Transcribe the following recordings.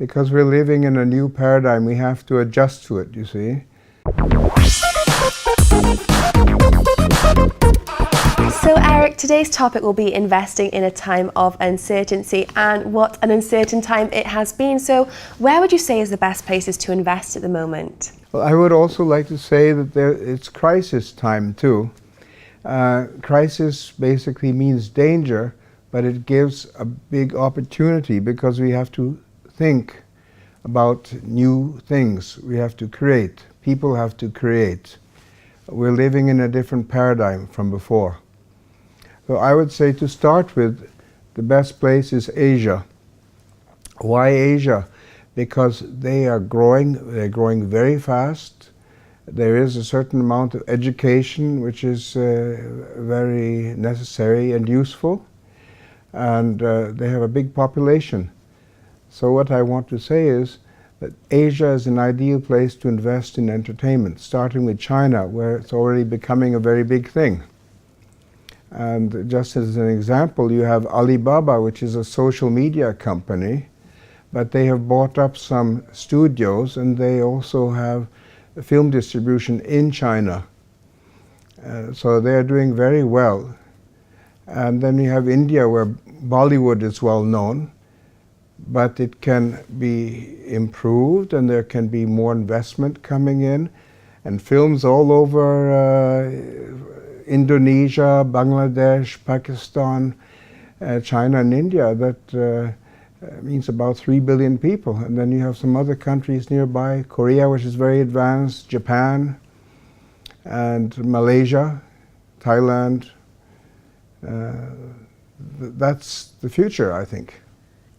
Because we're living in a new paradigm, we have to adjust to it, you see. So Erik, today's topic will be investing in a time of uncertainty, and what an uncertain time it has been. So where would you say is the best places to invest at the moment? Well, I would also like to say that it's crisis time too. Crisis basically means danger, but it gives a big opportunity because we have to think about new things. We have to create. People have to create. We're living in a different paradigm from before. So I would say to start with, the best place is Asia. Why Asia? Because they are growing. They're growing very fast. There is a certain amount of education which is very necessary and useful. And they have a big population. So what I want to say is that Asia is an ideal place to invest in entertainment, starting with China, where it's already becoming a very big thing. And just as an example, you have Alibaba, which is a social media company, but they have bought up some studios and they also have film distribution in China. So they are doing very well. And then you have India, where Bollywood is well known, but it can be improved and there can be more investment coming in, and films all over Indonesia, Bangladesh, Pakistan, China and India, that means about 3 billion people. And then you have some other countries nearby, Korea, which is very advanced, Japan, and Malaysia, Thailand. That's the future, I think.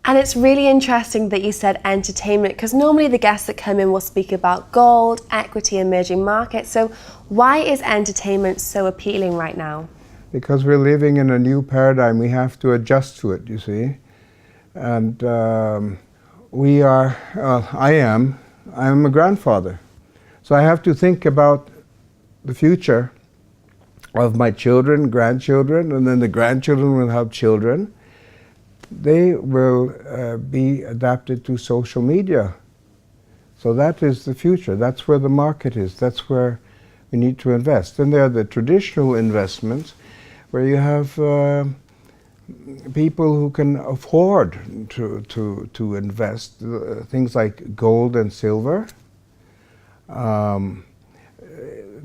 And it's really interesting that you said entertainment, because normally the guests that come in will speak about gold, equity, emerging markets. So why is entertainment so appealing right now? Because we're living in a new paradigm. We have to adjust to it, you see. And I'm a grandfather. So I have to think about the future of my children, grandchildren, and then the grandchildren will have children. They will be adapted to social media. So that is the future. That's where the market is. That's where we need to invest. And there are the traditional investments where you have people who can afford to invest. Things like gold and silver.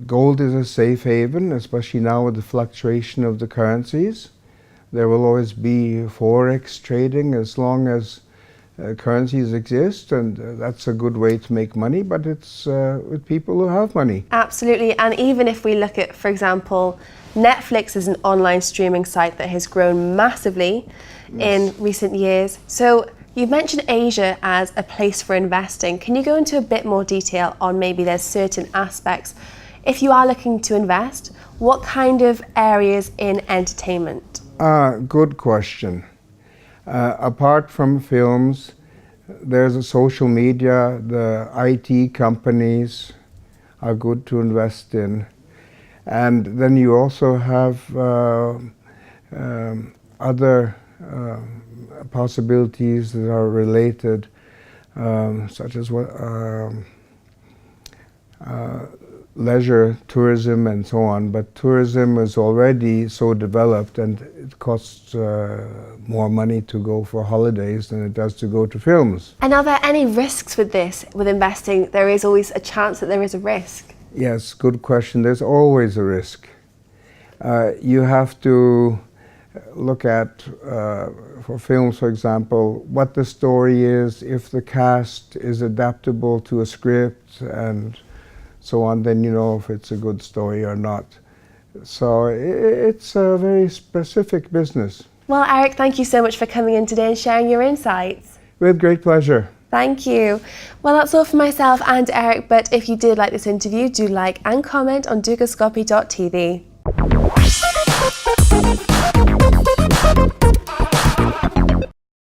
Gold is a safe haven, especially now with the fluctuation of the currencies. There will always be forex trading as long as currencies exist, and that's a good way to make money, but it's with people who have money. Absolutely, and even if we look at, for example, Netflix is an online streaming site that has grown massively in recent years. So you've mentioned Asia as a place for investing. Can you go into a bit more detail on maybe there's certain aspects? If you are looking to invest, what kind of areas in entertainment? Good question. Apart from films, there's a social media, the IT companies are good to invest in. And then you also have other possibilities that are related, such as leisure, tourism, and so on. But tourism is already so developed, and it costs more money to go for holidays than it does to go to films. And are there any risks with this, with investing? There is always a chance that there is a risk. Yes, good question. There's always a risk. You have to look at, for films, for example, what the story is, if the cast is adaptable to a script, and so on, then you know if it's a good story or not. So it's a very specific business. Well, Erik, thank you so much for coming in today and sharing your insights. With great pleasure. Thank you. Well, that's all for myself and Erik, but if you did like this interview, do like and comment on dukascopy.tv.